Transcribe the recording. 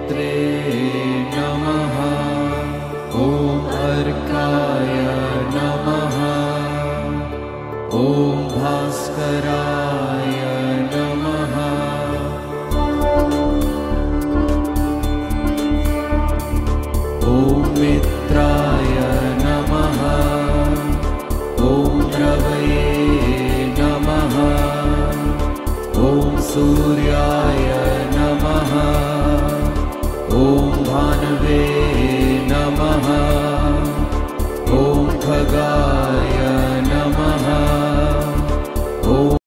पित्रे नमः। ॐ अर्काय नमः। ॐ भास्कराय नमः। ॐ मित्राय नमः। ॐ रवये नमः। ॐ सूर्याय नमः। ॐ भानवे